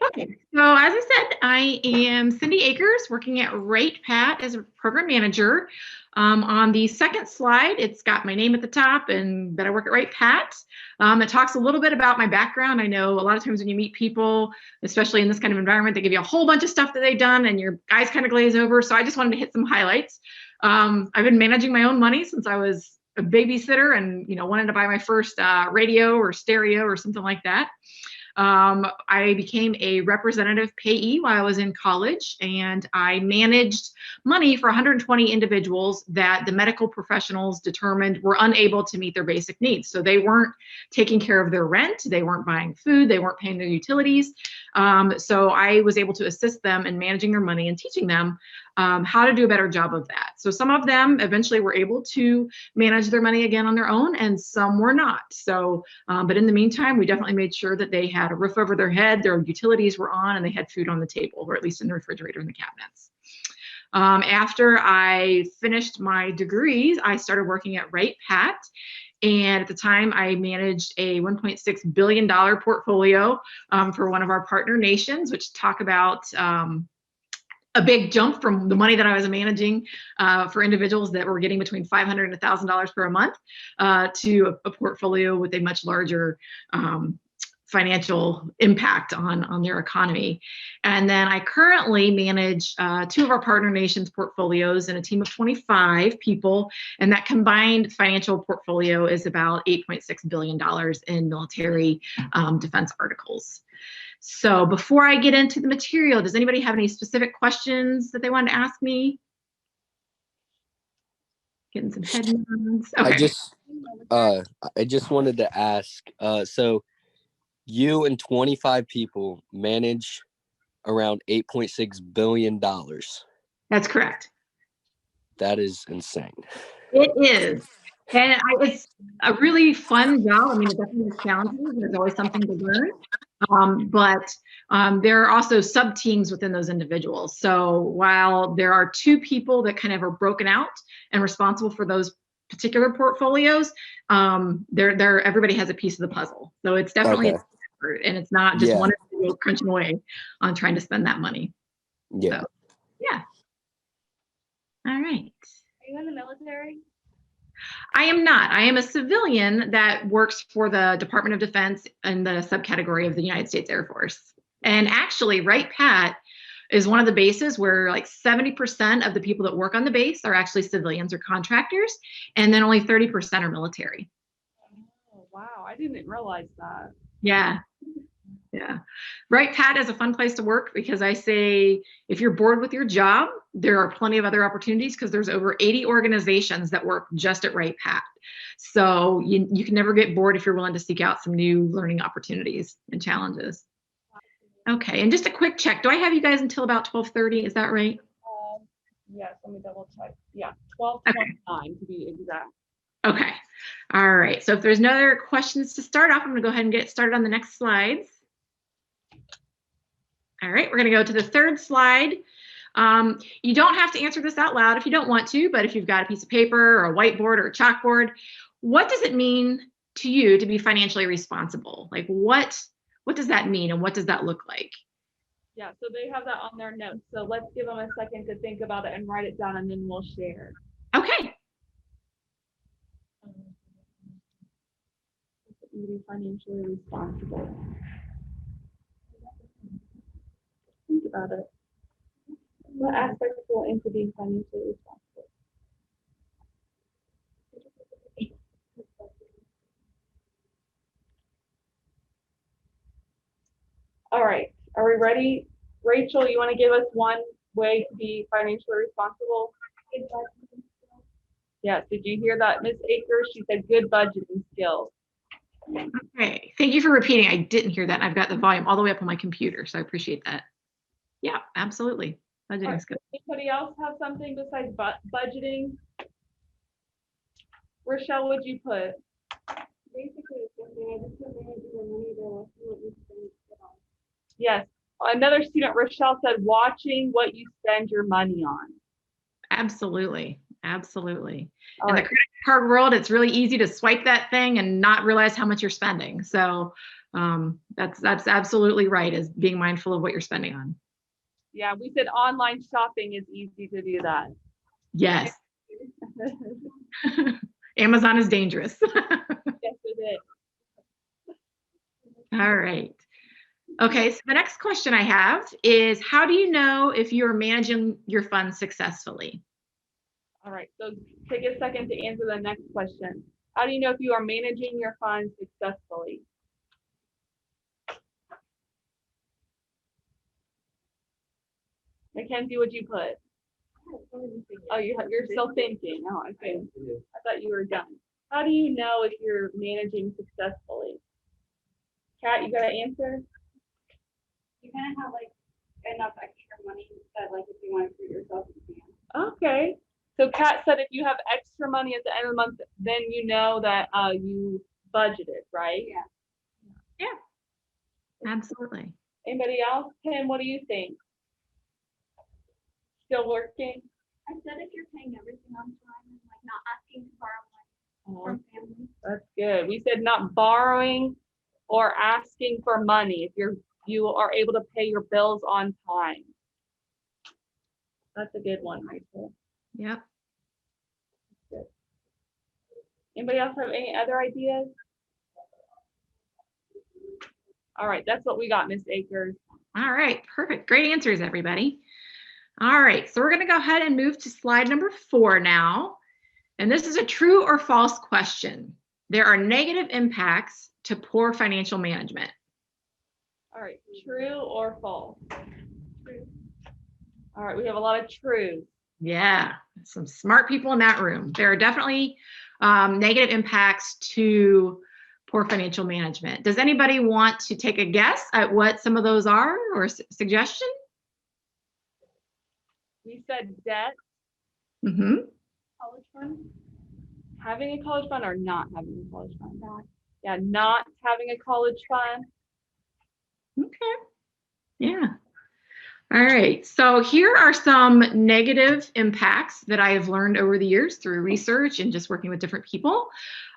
Okay, so as I said, I am Cindy Akers working at Right Pat as a program manager. On the second slide, it's got my name at the top and that I work at Right Pat. It talks a little bit about my background. I know a lot of times when you meet people, especially in this kind of environment, they give you a whole bunch of stuff that they've done and your eyes kind of glaze over. So I just wanted to hit some highlights. I've been managing my own money since I was a babysitter and wanted to buy my first radio or stereo or something like that. I became a representative payee while I was in college, and I managed money for 120 individuals that the medical professionals determined were unable to meet their basic needs. So they weren't taking care of their rent, they weren't buying food, they weren't paying their utilities. So I was able to assist them in managing their money and teaching them how to do a better job of that. So some of them eventually were able to manage their money again on their own, and some were not. So, but in the meantime, we definitely made sure that they had a roof over their head, their utilities were on, and they had food on the table, or at least in the refrigerator and the cabinets. After I finished my degrees, I started working at Right Pat. And at the time, I managed a $1.6 billion portfolio for one of our partner nations, which talk about a big jump from the money that I was managing for individuals that were getting between $500 and $1,000 per month to a portfolio with a much larger financial impact on their economy. And then I currently manage two of our partner nations portfolios and a team of 25 people. And that combined financial portfolio is about $8.6 billion in military defense articles. So before I get into the material, does anybody have any specific questions that they want to ask me? Getting some head nods. Okay. I just wanted to ask, so you and 25 people manage around $8.6 billion. That's correct. That is insane. It is. And it's a really fun job. I mean, it definitely is challenging. There's always something to learn. But there are also sub teams within those individuals. So while there are two people that kind of are broken out and responsible for those particular portfolios, everybody has a piece of the puzzle. So it's definitely an effort, and it's not just one individual crunching away on trying to spend that money. Yeah. So, yeah. All right. Are you in the military? I am not. I am a civilian that works for the Department of Defense in the subcategory of the United States Air Force. And actually, Right Pat is one of the bases where like 70% of the people that work on the base are actually civilians or contractors, and then only 30% are military. Oh, wow. I didn't realize that. Yeah. Yeah. Right Pat is a fun place to work because I say if you're bored with your job, there are plenty of other opportunities because there's over 80 organizations that work just at Right Pat. So you can never get bored if you're willing to seek out some new learning opportunities and challenges. Okay, and just a quick check. Do I have you guys until about 12:30? Is that right? Yes, let me double check. Yeah, 12:29 to be exact. Okay. All right. So if there's no other questions to start off, I'm going to go ahead and get started on the next slides. All right, we're going to go to the third slide. You don't have to answer this out loud if you don't want to, but if you've got a piece of paper or a whiteboard or a chalkboard, what does it mean to you to be financially responsible? Like what does that mean and what does that look like? Yeah, so they have that on their notes. So let's give them a second to think about it and write it down, and then we'll share. Okay. Be financially responsible. Think about it. What aspects go into being financially responsible? All right, are we ready? Rachel, you want to give us one way to be financially responsible? Yes, did you hear that, Ms. Akers? She said good budgeting skills. Okay, thank you for repeating. I didn't hear that. I've got the volume all the way up on my computer, so I appreciate that. Yeah, absolutely. Budgeting skills. Anybody else have something besides budgeting? Rochelle, what'd you put? Basically, it's something I just put managing the money to watch what you spend it on. Yes. Another student, Rochelle, said watching what you spend your money on. Absolutely. Absolutely. All In the right. credit card world, it's really easy to swipe that thing and not realize how much you're spending. So that's absolutely right, is being mindful of what you're spending on. Yeah, we said online shopping is easy to do that. Yes. Amazon is dangerous. Yes, it is. All right. Okay, so the next question I have is, how do you know if you're managing your funds successfully? All right, so take a second to answer the next question. How do you know if you are managing your funds successfully? Mackenzie, what'd you put? Oh, you're still thinking. Oh, okay. I thought you were done. How do you know if you're managing successfully? Kat, you got an answer? You kind of have like enough extra money that like if you want to treat yourself, you can. Okay. So Kat said if you have extra money at the end of the month, then you know that you budgeted, right? Yeah. Absolutely. Anybody else? Tim, what do you think? Still working? I said if you're paying everything on time and like not asking to borrow money Oh, from family. that's good. We said not borrowing or asking for money if you are able to pay your bills on time. That's a good one, Rachel. Yep. Anybody else have any other ideas? All right, that's what we got, Miss Akers. All right, perfect. Great answers, everybody. All right, so we're going to go ahead and move to slide number 4 now. And this is a true or false question. There are negative impacts to poor financial management. All right, true or false? True. All right, we have a lot of truths. Yeah, some smart people in that room. There are definitely negative impacts to poor financial management. Does anybody want to take a guess at what some of those are, or suggestion? We said debt, Mm-hmm. College fund. having a college fund or not having a college fund. Yeah, not having a college fund. Okay. Yeah. All right. So here are some negative impacts that I have learned over the years through research and just working with different people.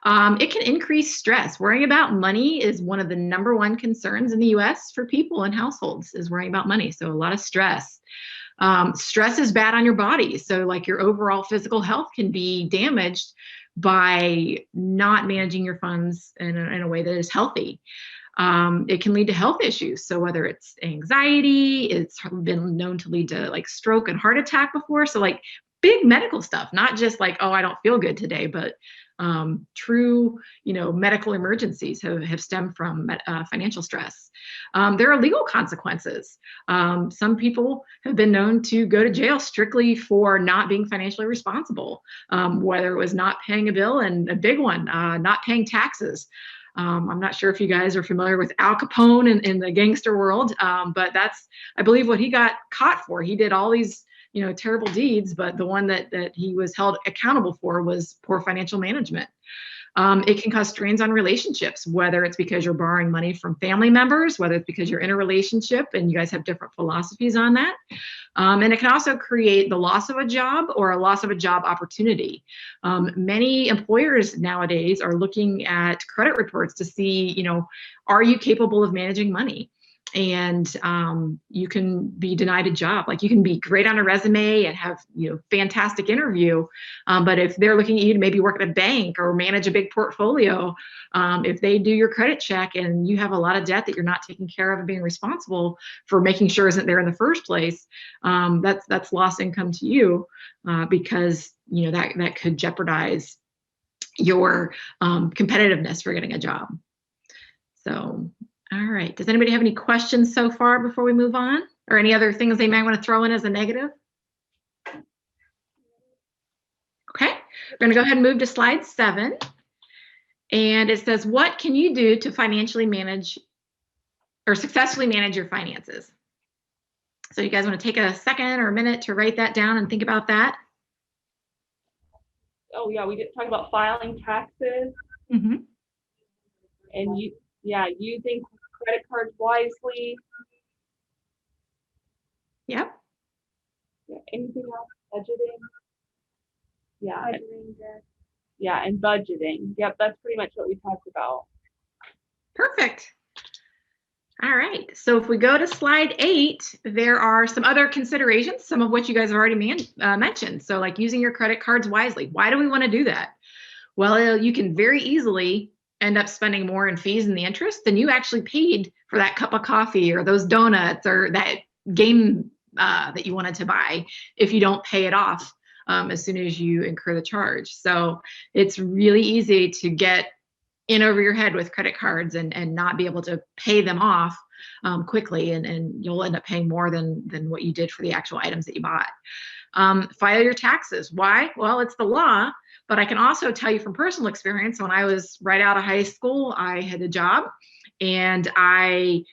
It can increase stress. Worrying about money is one of the #1 concerns in the US for people and households, is worrying about money. So a lot of stress. Stress is bad on your body. So like your overall physical health can be damaged by not managing your funds in a way that is healthy. It can lead to health issues. So whether it's anxiety, it's been known to lead to like stroke and heart attack before. So like big medical stuff, not just like, oh, I don't feel good today, but true, medical emergencies have stemmed from financial stress. There are legal consequences. Some people have been known to go to jail strictly for not being financially responsible, whether it was not paying a bill, and a big one, not paying taxes. I'm not sure if you guys are familiar with Al Capone in the gangster world, but that's, I believe, what he got caught for. He did all these, terrible deeds, but the one that he was held accountable for was poor financial management. It can cause strains on relationships, whether it's because you're borrowing money from family members, whether it's because you're in a relationship and you guys have different philosophies on that. And it can also create the loss of a job or a loss of a job opportunity. Many employers nowadays are looking at credit reports to see, are you capable of managing money? And you can be denied a job. Like you can be great on a resume and have fantastic interview, but if they're looking at you to maybe work at a bank or manage a big portfolio, if they do your credit check and you have a lot of debt that you're not taking care of and being responsible for making sure isn't there in the first place, that's lost income to you, because that could jeopardize your competitiveness for getting a job. So, all right. Does anybody have any questions so far before we move on, or any other things they might want to throw in as a negative? Okay, we're going to go ahead and move to slide 7. And it says, what can you do to financially manage or successfully manage your finances? So you guys want to take a second or a minute to write that down and think about that? Oh yeah, we did talk about filing taxes. Mm-hmm. And using credit cards wisely. Yep. Yeah, anything else? Budgeting. Yeah. Budgeting, yes. Yeah, and budgeting. Yep, that's pretty much what we talked about. Perfect. All right, so if we go to slide 8, there are some other considerations, some of which you guys have already mentioned. So like using your credit cards wisely. Why do we want to do that? Well, you can very easily end up spending more in fees and the interest than you actually paid for that cup of coffee or those donuts or that game that you wanted to buy if you don't pay it off as soon as you incur the charge. So it's really easy to get in over your head with credit cards and not be able to pay them off quickly, and you'll end up paying more than what you did for the actual items that you bought. File your taxes. Why? Well, it's the law, but I can also tell you from personal experience, when I was right out of high school, I had a job and I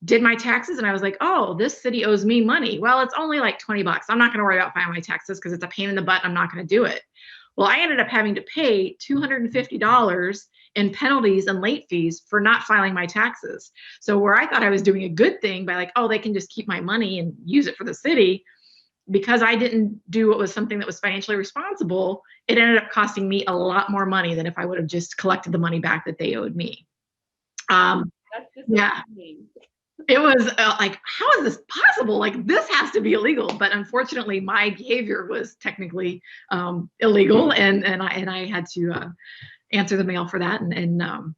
did my taxes and I was like, oh, this city owes me money. Well, it's only like $20. I'm not going to worry about filing my taxes because it's a pain in the butt. I'm not going to do it. Well, I ended up having to pay $250 in penalties and late fees for not filing my taxes. So where I thought I was doing a good thing by like, oh, they can just keep my money and use it for the city, because I didn't do what was something that was financially responsible, it ended up costing me a lot more money than if I would have just collected the money back that they owed me. That's just yeah. It was like, how is this possible? Like, this has to be illegal. But unfortunately, my behavior was technically illegal, and I had to answer the mail for that and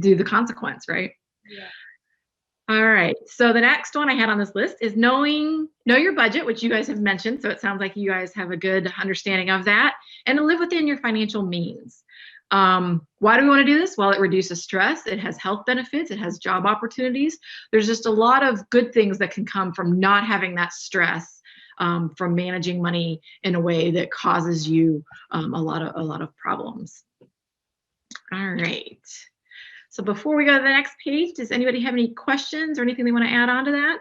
do the consequence, right? Yeah. All right. So the next one I had on this list is know your budget, which you guys have mentioned. So it sounds like you guys have a good understanding of that, and to live within your financial means. Why do we want to do this? Well, it reduces stress. It has health benefits. It has job opportunities. There's just a lot of good things that can come from not having that stress, from managing money in a way that causes you a lot of problems. All right. So before we go to the next page, does anybody have any questions or anything they want to add on to that?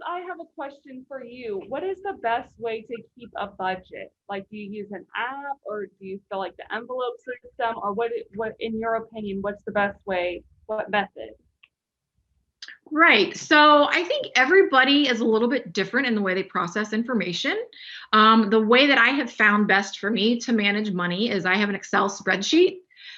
I have a question for you. What is the best way to keep a budget? Like, do you use an app, or do you feel like the envelope system, or what in your opinion, what's the best way? What method? Right. So I think everybody is a little bit different in the way they process information. The way that I have found best for me to manage money is I have an Excel spreadsheet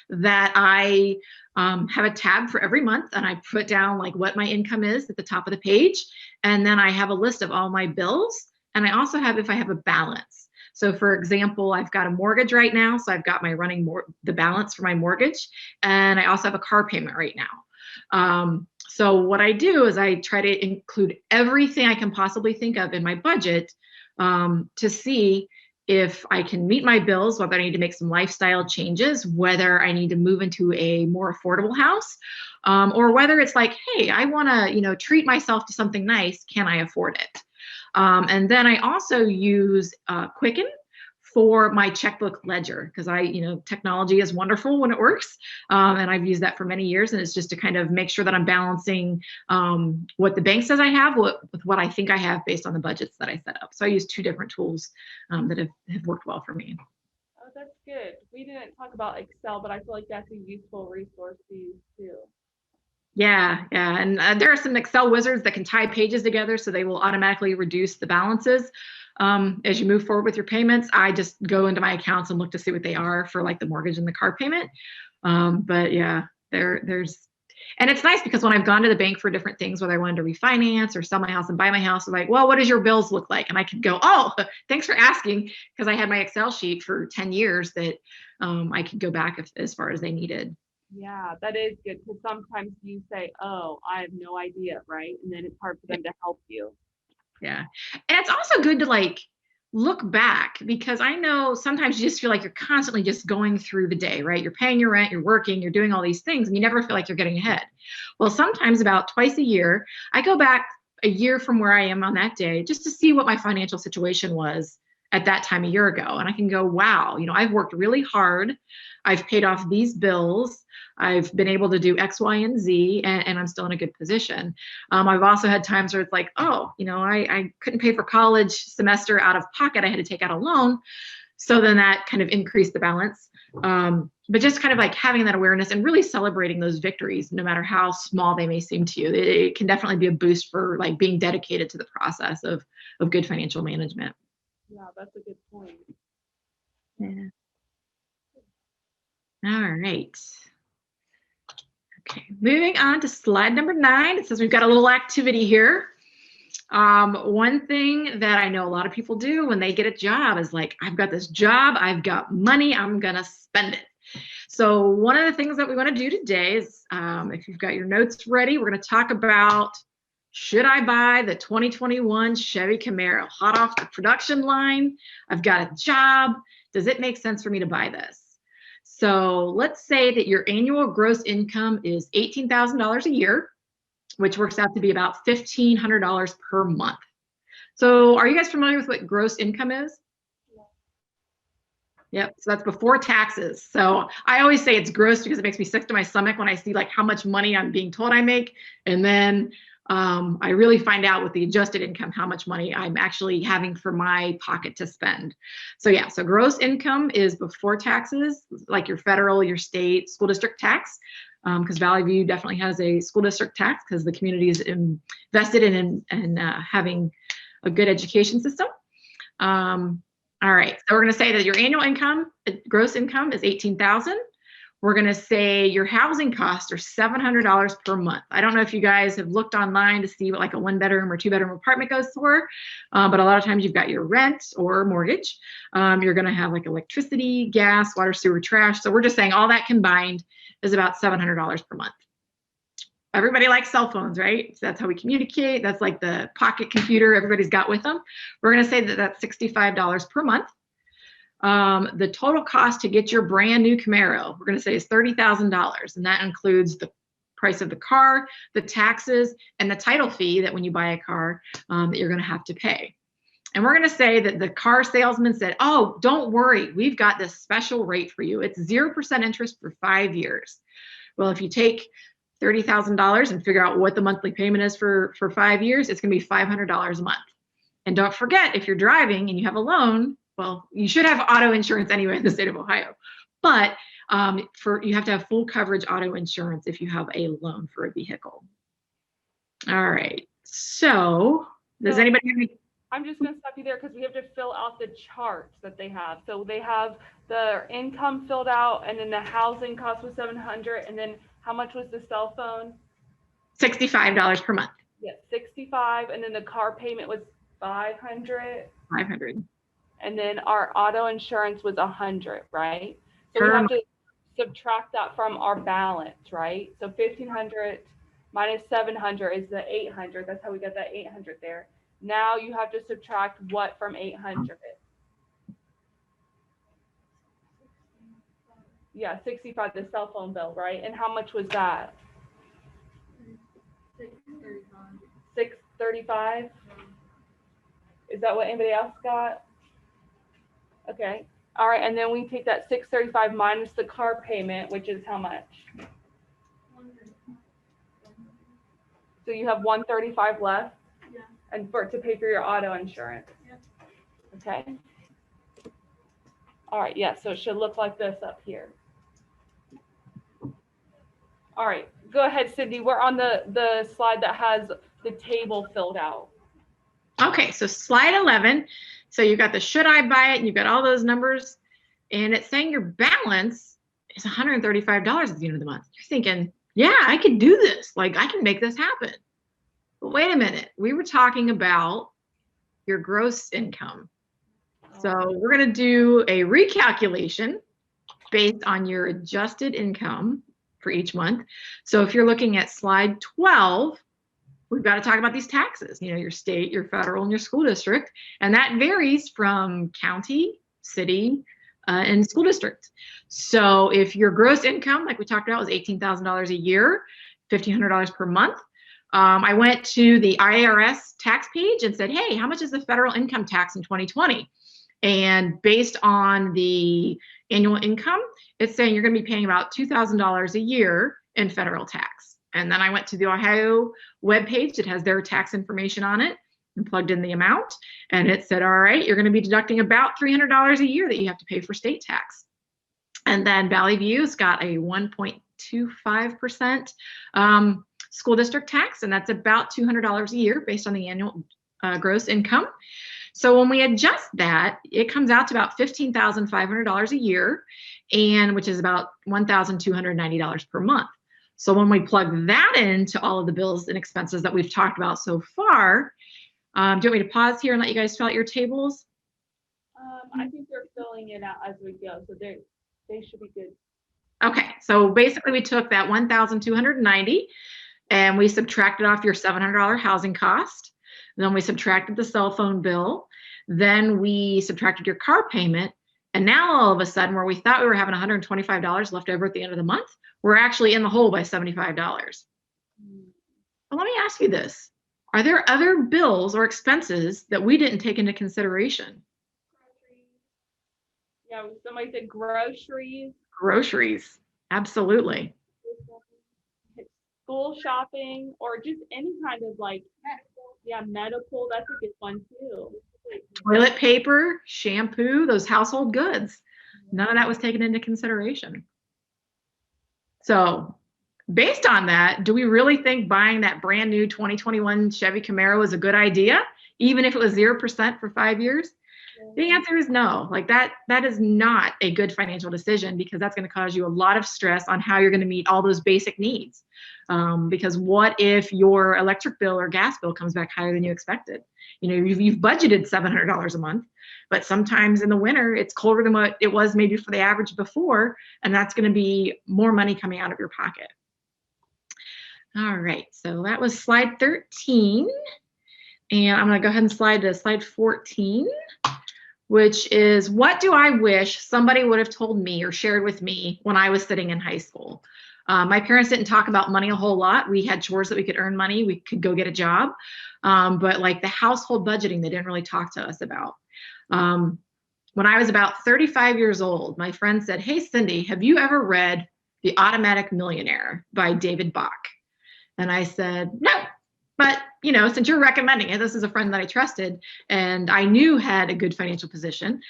that I have a tab for every month, and I put down like what my income is at the top of the page. And then I have a list of all my bills. And I also have, if I have a balance. So for example, I've got a mortgage right now. So I've got my the balance for my mortgage. And I also have a car payment right now. So what I do is I try to include everything I can possibly think of in my budget to see if I can meet my bills, whether I need to make some lifestyle changes, whether I need to move into a more affordable house, or whether it's like, hey, I want to, treat myself to something nice. Can I afford it? And then I also use Quicken for my checkbook ledger, because technology is wonderful when it works. And I've used that for many years. And it's just to kind of make sure that I'm balancing what the bank says I have with what I think I have based on the budgets that I set up. So I use 2 different tools that have worked well for me. Oh, that's good. We didn't talk about Excel, but I feel like that's a useful resource to use too. Yeah. And there are some Excel wizards that can tie pages together, so they will automatically reduce the balances. As you move forward with your payments, I just go into my accounts and look to see what they are for like the mortgage and the car payment. But yeah, there's, and it's nice because when I've gone to the bank for different things, whether I wanted to refinance or sell my house and buy my house, I'm like, well, what does your bills look like? And I could go, oh, thanks for asking, because I had my Excel sheet for 10 years that I could go back as far as they needed. Yeah, that is good, because sometimes you say, oh, I have no idea, right? And then it's hard for them to help you. Yeah. And it's also good to like look back, because I know sometimes you just feel like you're constantly just going through the day, right? You're paying your rent, you're working, you're doing all these things, and you never feel like you're getting ahead. Well, sometimes about twice a year, I go back a year from where I am on that day just to see what my financial situation was at that time a year ago. And I can go, wow, I've worked really hard. I've paid off these bills. I've been able to do X, Y, and Z, and I'm still in a good position. I've also had times where it's like, oh, I couldn't pay for college semester out of pocket. I had to take out a loan. So then that kind of increased the balance. But just kind of like having that awareness and really celebrating those victories, no matter how small they may seem to you. It can definitely be a boost for like being dedicated to the process of good financial management. Yeah, that's a good point. Yeah. All right. Okay, moving on to slide number 9. It says we've got a little activity here. One thing that I know a lot of people do when they get a job is like, I've got this job, I've got money, I'm gonna spend it. So one of the things that we want to do today is, if you've got your notes ready, we're going to talk about, should I buy the 2021 Chevy Camaro, hot off the production line? I've got a job. Does it make sense for me to buy this? So let's say that your annual gross income is $18,000 a year, which works out to be about $1,500 per month. So are you guys familiar with what gross income is? Yep, so that's before taxes. So I always say it's gross because it makes me sick to my stomach when I see like how much money I'm being told I make. And then I really find out with the adjusted income how much money I'm actually having for my pocket to spend. So yeah, so gross income is before taxes, like your federal, your state, school district tax, because Valley View definitely has a school district tax because the community is invested in having a good education system. All right, so we're going to say that your annual income, gross income, is $18,000. We're going to say your housing costs are $700 per month. I don't know if you guys have looked online to see what like a 1-bedroom or 2-bedroom apartment goes for, but a lot of times you've got your rent or mortgage. You're going to have like electricity, gas, water, sewer, trash. So we're just saying all that combined is about $700 per month. Everybody likes cell phones, right? So that's how we communicate. That's like the pocket computer everybody's got with them. We're going to say that that's $65 per month. The total cost to get your brand new Camaro, we're going to say is $30,000. And that includes the price of the car, the taxes, and the title fee that when you buy a car that you're going to have to pay. And we're going to say that the car salesman said, oh, don't worry, we've got this special rate for you. It's 0% interest for 5 years. Well, if you take $30,000 and figure out what the monthly payment is for 5 years, it's going to be $500 a month. And don't forget, if you're driving and you have a loan, well, you should have auto insurance anyway in the state of Ohio, but you have to have full coverage auto insurance if you have a loan for a vehicle. All right, so does anybody have any? I'm just going to stop you there because we have to fill out the charts that they have. So they have the income filled out, and then the housing cost was $700, and then how much was the cell phone? $65 per month. Yeah, $65, and then the car payment was $500. $500. And then our auto insurance was $100, right? So we have to subtract that from our balance, right? So $1,500 minus $700 is the $800. That's how we got that $800 there. Now you have to subtract what from $800? Yeah, $65, the cell phone bill, right? And how much was that? $635. Is that what anybody else got? Okay. All right, and then we take that $635 minus the car payment, which is how much? So you have $135 left? Yeah. And to pay for your auto insurance? Yeah. Okay. All right, yeah, so it should look like this up here. All right, go ahead, Cindy. We're on the slide that has the table filled out. Okay, so slide 11. So you've got the should I buy it, and you've got all those numbers, and it's saying your balance is $135 at the end of the month. You're thinking, yeah, I could do this. Like, I can make this happen. But wait a minute. We were talking about your gross income. So we're going to do a recalculation based on your adjusted income for each month. So if you're looking at slide 12, we've got to talk about these taxes, you know, your state, your federal, and your school district. And that varies from county, city, and school district. So if your gross income, like we talked about, was $18,000 a year, $1,500 per month, I went to the IRS tax page and said, hey, how much is the federal income tax in 2020? And based on the annual income, it's saying you're going to be paying about $2,000 a year in federal tax. And then I went to the Ohio webpage. It has their tax information on it and plugged in the amount. And it said, all right, you're going to be deducting about $300 a year that you have to pay for state tax. And then Valley View's got a 1.25% school district tax, and that's about $200 a year based on the annual gross income. So when we adjust that, it comes out to about $15,500 a year, and which is about $1,290 per month. So when we plug that into all of the bills and expenses that we've talked about so far, do you want me to pause here and let you guys fill out your tables? I think they're filling it out as we go, so they should be good. Okay, so basically we took that $1,290 and we subtracted off your $700 housing cost. Then we subtracted the cell phone bill. Then we subtracted your car payment. And now all of a sudden, where we thought we were having $125 left over at the end of the month, we're actually in the hole by $75. Well, let me ask you this. Are there other bills or expenses that we didn't take into consideration? Yeah, somebody said groceries. Groceries, absolutely. School shopping, or just any kind of like, medical, that's a good one too. Toilet paper, shampoo, those household goods. None of that was taken into consideration. So based on that, do we really think buying that brand new 2021 Chevy Camaro is a good idea, even if it was 0% for 5 years? The answer is no. Like that is not a good financial decision, because that's going to cause you a lot of stress on how you're going to meet all those basic needs. Because what if your electric bill or gas bill comes back higher than you expected? You know, you've budgeted $700 a month, but sometimes in the winter it's colder than what it was maybe for the average before, and that's going to be more money coming out of your pocket. All right, so that was slide 13, and I'm going to go ahead and slide to slide 14. Which is, what do I wish somebody would have told me or shared with me when I was sitting in high school? My parents didn't talk about money a whole lot. We had chores that we could earn money. We could go get a job. But like the household budgeting, they didn't really talk to us about. When I was about 35 years old, my friend said, "Hey, Cindy, have you ever read The Automatic Millionaire by David Bach?" And I said, "No. But, you know, since you're recommending it," this is a friend that I trusted and I knew had a good financial position.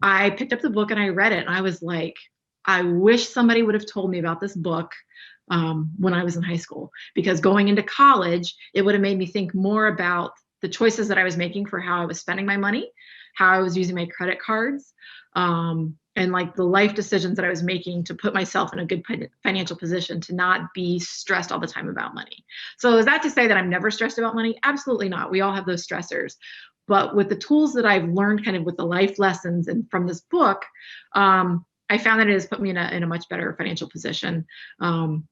I picked up the book and I read it. And I was like, I wish somebody would have told me about this book when I was in high school, because going into college, it would have made me think more about the choices that I was making for how I was spending my money, how I was using my credit cards, and like the life decisions that I was making to put myself in a good financial position to not be stressed all the time about money. So is that to say that I'm never stressed about money? Absolutely not. We all have those stressors. But with the tools that I've learned kind of with the life lessons and from this book, I found that it has put me in a much better financial position in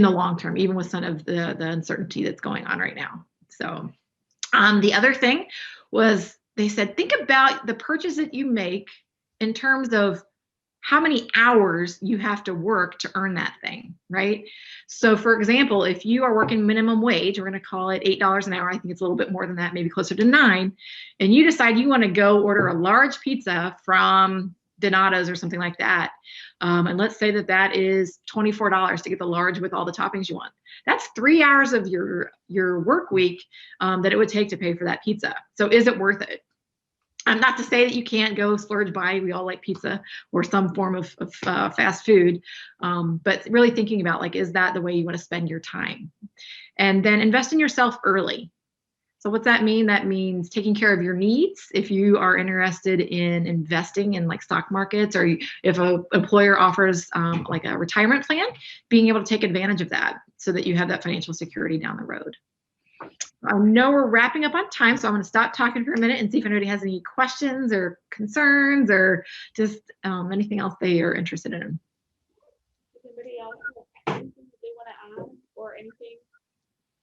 the long term, even with some of the uncertainty that's going on right now. So the other thing was, they said, think about the purchase that you make in terms of how many hours you have to work to earn that thing, right? So for example, if you are working minimum wage, we're going to call it $8 an hour. I think it's a little bit more than that, maybe closer to $9. And you decide you want to go order a large pizza from Donato's or something like that. And let's say that that is $24 to get the large with all the toppings you want. That's 3 hours of your work week that it would take to pay for that pizza. So is it worth it? Not to say that you can't go splurge by. We all like pizza or some form of fast food, but really thinking about, like, is that the way you want to spend your time? And then invest in yourself early. So what's that mean? That means taking care of your needs. If you are interested in investing in like stock markets, or if an employer offers like a retirement plan, being able to take advantage of that so that you have that financial security down the road. I know we're wrapping up on time, so I'm going to stop talking for a minute and see if anybody has any questions or concerns or just anything else they are interested in. Does anybody else have anything that they want to add, or anything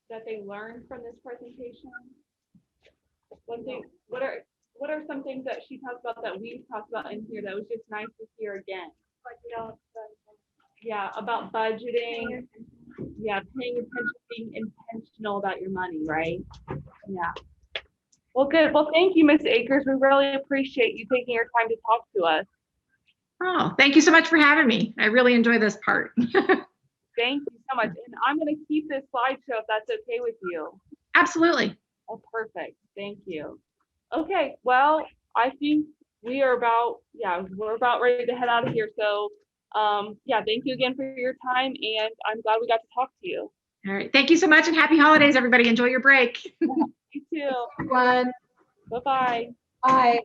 that they learned from this presentation? One thing, what are some things that she talked about that we talked about in here that was just nice to hear again? Like, you know, Yeah, about budgeting. Yeah, paying attention, being intentional about your money, right? Yeah. Well, good. Well, thank you, Ms. Akers. We really appreciate you taking your time to talk to us. Oh, thank you so much for having me. I really enjoy this part. Thank you so much. And I'm going to keep this slideshow if that's okay with you. Absolutely. Oh, perfect. Thank you. Okay, well, I think we're about ready to head out of here. So yeah, thank you again for your time, and I'm glad we got to talk to you. All right. Thank you so much, and happy holidays, everybody. Enjoy your break. You too. Everyone. Bye-bye. Bye.